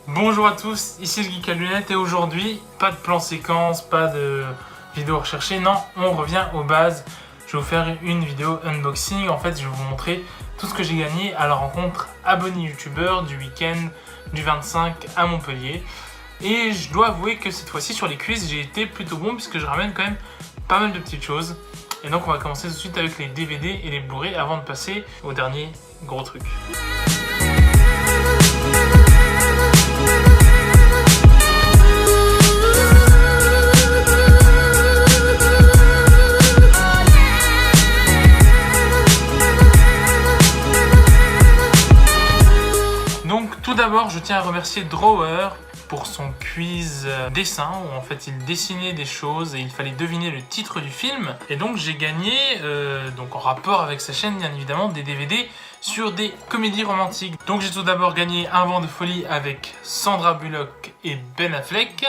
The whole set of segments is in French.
Bonjour à tous, ici le Geek à lunettes et aujourd'hui, pas de plan séquence, pas de vidéo recherchée, non, on revient aux bases. Je vais vous faire une vidéo unboxing, en fait je vais vous montrer tout ce que j'ai gagné à la rencontre abonné youtubeur du week-end du 25 à Montpellier. Et je dois avouer que cette fois-ci sur les quiz, j'ai été plutôt bon puisque je ramène quand même pas mal de petites choses. Et donc on va commencer tout de suite avec les DVD et les Blu-ray avant de passer au dernier gros truc. Donc tout d'abord je tiens à remercier Drawer pour son quiz dessin où en fait il dessinait des choses et il fallait deviner le titre du film. Et donc j'ai gagné, donc en rapport avec sa chaîne bien évidemment, des DVD sur des comédies romantiques. Donc j'ai tout d'abord gagné Un vent de folie avec Sandra Bullock et Ben Affleck.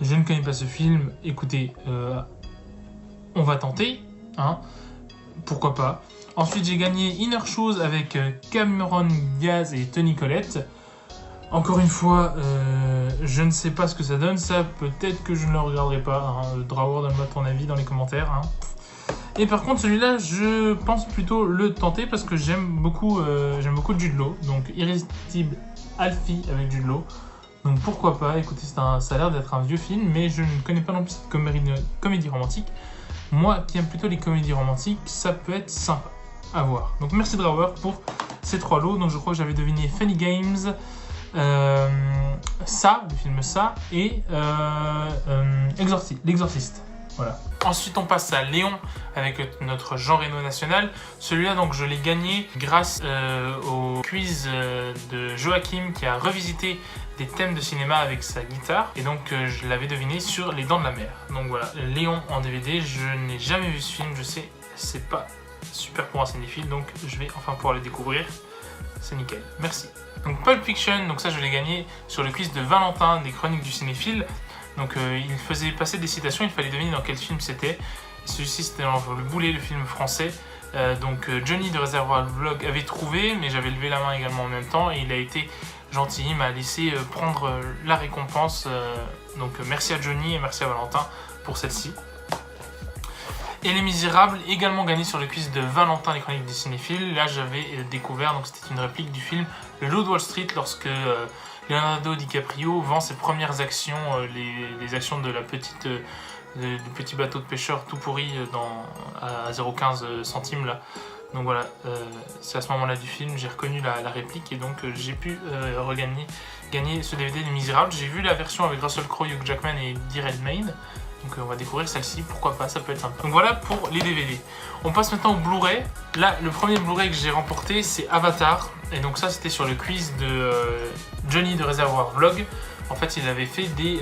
Je ne connais pas ce film, écoutez, on va tenter, hein, pourquoi pas. Ensuite j'ai gagné Inner Shoes avec Cameron Diaz et Toni Collette. Encore une fois, je ne sais pas ce que ça donne, ça peut-être que je ne le regarderai pas. Hein. Drawer, donne-moi ton avis dans les commentaires. Hein. Et par contre celui-là, je pense plutôt le tenter parce que j'aime beaucoup Jude Law. Donc Irrésistible Alfie avec Jude Law. Donc pourquoi pas, écoutez, ça a l'air d'être un vieux film, mais je ne connais pas non plus cette comédie romantique. Moi qui aime plutôt les comédies romantiques, ça peut être sympa à voir. Donc merci Drawer pour ces 3 lots. Donc je crois que j'avais deviné Funny Games, ça, le film Ça, et L'Exorciste. Voilà. Ensuite on passe à Léon avec notre Jean Reno national. Celui-là donc je l'ai gagné grâce au quiz de Joachim qui a revisité des thèmes de cinéma avec sa guitare. Et donc je l'avais deviné sur Les Dents de la Mer. Donc voilà, Léon en DVD, je n'ai jamais vu ce film, je sais, c'est pas super pour un cinéphile, donc je vais enfin pouvoir le découvrir. C'est nickel, merci. Donc Pulp Fiction, donc ça je l'ai gagné sur le quiz de Valentin des Chroniques du Cinéphile. Donc il faisait passer des citations, il fallait deviner dans quel film c'était. Celui-ci c'était dans Le Boulet, le film français. Donc Johnny de Réservoir Vlog avait trouvé, mais j'avais levé la main également en même temps. Et il a été gentil, il m'a laissé prendre la récompense. Donc merci à Johnny et merci à Valentin pour celle-ci. Et Les Misérables, également gagné sur le quiz de Valentin des Chroniques des Cinéphiles. Là j'avais découvert, donc c'était une réplique du film Le Loup de Wall Street lorsque Leonardo DiCaprio vend ses premières actions, les actions de la petite, du petit bateau de pêcheur tout pourri à 0,15 centimes là. Donc voilà, c'est à ce moment-là du film, j'ai reconnu la réplique et donc j'ai pu gagner ce DVD Les Misérables. J'ai vu la version avec Russell Crowe, Hugh Jackman et Eddie Redmayne. Donc on va découvrir celle-ci, pourquoi pas, ça peut être sympa. Donc voilà pour les DVD. On passe maintenant au Blu-ray. Là, le premier Blu-ray que j'ai remporté, c'est Avatar. Et donc ça, c'était sur le quiz de Johnny de Réservoir Vlog. En fait, il avait fait du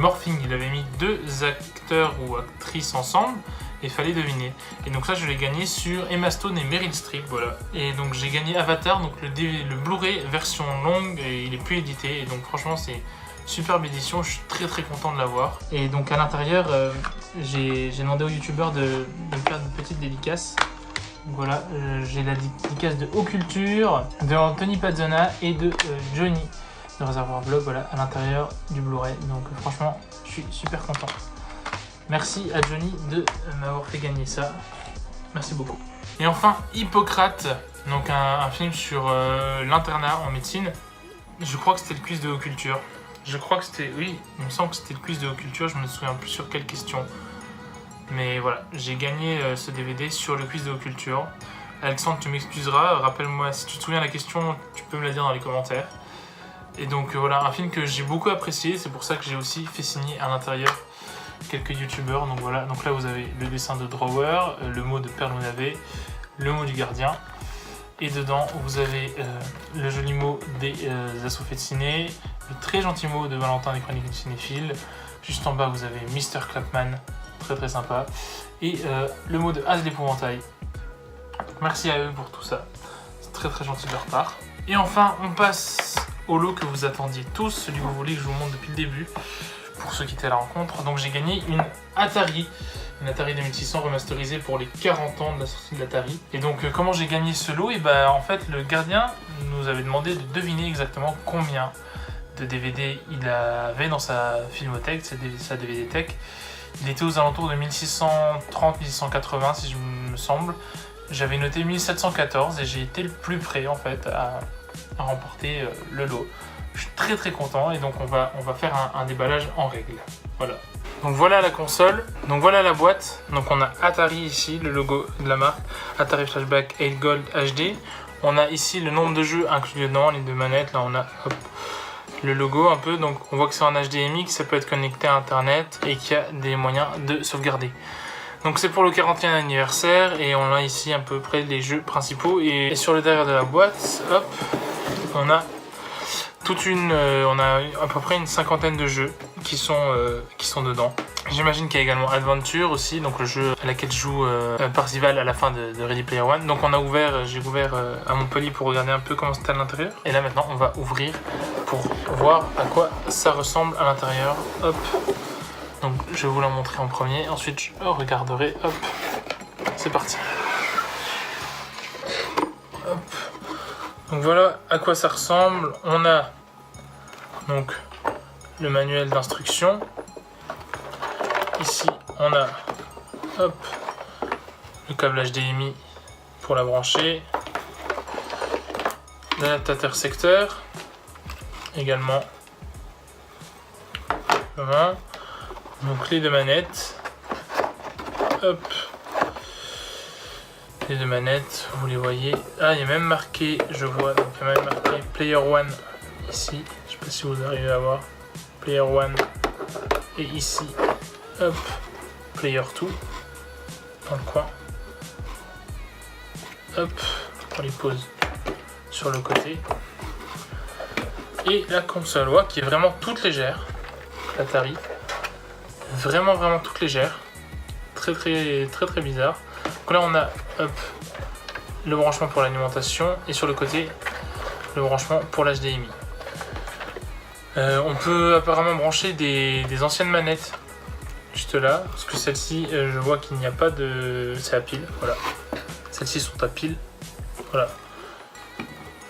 morphing. Il avait mis 2 acteurs ou actrices ensemble. Et il fallait deviner. Et donc ça, je l'ai gagné sur Emma Stone et Meryl Streep, voilà. Et donc j'ai gagné Avatar, donc le Blu-ray version longue, et il est plus édité. Et donc franchement, c'est superbe édition, je suis très content de l'avoir. Et donc à l'intérieur, j'ai demandé aux youtubeurs de me faire une petite dédicace. Donc voilà, j'ai la dédicace de Occulture, de Anthony Pazzona et de Johnny de Réservoir Vlog, voilà, à l'intérieur du Blu-ray. Donc franchement, je suis super content. Merci à Johnny de m'avoir fait gagner ça. Merci beaucoup. Et enfin, Hippocrate, donc un film sur l'internat en médecine. Je crois que c'était le quiz de Occulture. Je crois que c'était... Oui, il me semble que c'était le quiz de Occulture, je me souviens plus sur quelle question. Mais voilà, j'ai gagné ce DVD sur le quiz de Occulture. Alexandre, tu m'excuseras, rappelle-moi, si tu te souviens de la question, tu peux me la dire dans les commentaires. Et donc voilà, un film que j'ai beaucoup apprécié, c'est pour ça que j'ai aussi fait signer à l'intérieur quelques youtubeurs. Donc voilà, donc là vous avez le dessin de Drawer, le mot de Perlounavé, le mot du gardien. Et dedans, vous avez le joli mot des Assoffés de Ciné, le très gentil mot de Valentin des Chroniques du Cinéphile. Juste en bas, vous avez Mr. Clapman, très sympa. Et le mot de As d'Épouvantail. Merci à eux pour tout ça. C'est très gentil de leur part. Et enfin, on passe au lot que vous attendiez tous, celui que vous voulez que je vous montre depuis le début. pour ceux qui étaient à la rencontre. Donc j'ai gagné une Atari 2600 remasterisée pour les 40 ans de la sortie de l'Atari. Et donc comment j'ai gagné ce lot? Et en fait le gardien nous avait demandé de deviner exactement combien de DVD il avait dans sa filmothèque, sa DVD tech. Il était aux alentours de 1630-1680 si je me semble. J'avais noté 1714 et j'ai été le plus près en fait à remporter le lot. Je suis très très content et donc on va faire un déballage en règle. Voilà. Donc voilà la console, donc voilà la boîte. Donc on a Atari ici, le logo de la marque, Atari Flashback 8 Gold HD. On a ici le nombre de jeux inclus dedans, les deux manettes. Là on a le logo un peu, donc on voit que c'est en HDMI, que ça peut être connecté à internet et qu'il y a des moyens de sauvegarder. Donc c'est pour le 40e anniversaire et on a ici à peu près les jeux principaux. Et sur le derrière de la boîte, hop, on a on a à peu près une cinquantaine de jeux qui sont dedans. J'imagine qu'il y a également Adventure aussi, donc le jeu à laquelle joue Parzival à la fin de Ready Player One. Donc j'ai ouvert à Montpellier pour regarder un peu comment c'était à l'intérieur. Et là maintenant on va ouvrir pour voir à quoi ça ressemble à l'intérieur. Hop. Donc je vais vous la montrer en premier, ensuite je regarderai. Hop. C'est parti. Hop. Donc voilà à quoi ça ressemble. On a donc le manuel d'instruction. Ici on a le câble HDMI pour la brancher, l'adaptateur secteur également, voilà. Donc les deux manettes, les deux manettes, vous les voyez. Ah, il y a même marqué, je vois, donc il y a même marqué Player One ici. Je sais pas si vous arrivez à voir. Player One. Et ici, Player 2 dans le coin. On les pose sur le côté. Et la console qui est vraiment toute légère. L'Atari. Vraiment toute légère. Très bizarre. Donc là on a le branchement pour l'alimentation et sur le côté le branchement pour l'HDMI. On peut apparemment brancher des anciennes manettes juste là, parce que celle-ci je vois qu'il n'y a pas de... c'est à pile, voilà. Celles-ci sont à pile, voilà.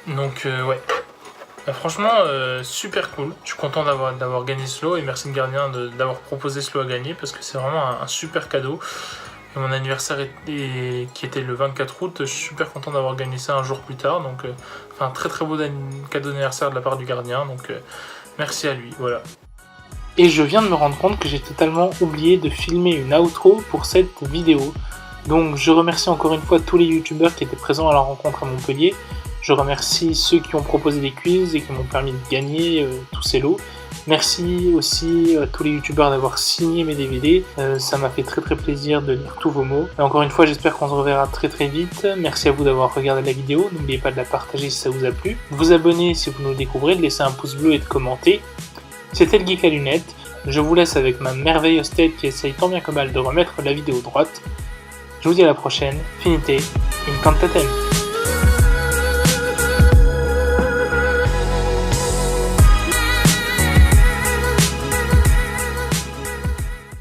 Donc ouais. Franchement super cool, je suis content d'avoir gagné ce lot et merci le gardien d'avoir proposé ce lot à gagner parce que c'est vraiment un super cadeau. Et mon anniversaire qui était le 24 août, je suis super content d'avoir gagné ça un jour plus tard. Donc un très beau cadeau d'anniversaire de la part du gardien, donc merci à lui, voilà. Et je viens de me rendre compte que j'ai totalement oublié de filmer une outro pour cette vidéo. Donc je remercie encore une fois tous les youtubeurs qui étaient présents à la rencontre à Montpellier. Je remercie ceux qui ont proposé des quiz et qui m'ont permis de gagner tous ces lots. Merci aussi à tous les youtubeurs d'avoir signé mes DVD. Ça m'a fait très plaisir de lire tous vos mots. Et encore une fois, j'espère qu'on se reverra très vite. Merci à vous d'avoir regardé la vidéo. N'oubliez pas de la partager si ça vous a plu. De vous abonner si vous nous découvrez, de laisser un pouce bleu et de commenter. C'était le Geek à lunettes. Je vous laisse avec ma merveilleuse tête qui essaye tant bien que mal de remettre la vidéo droite. Je vous dis à la prochaine. Finite, incantatem.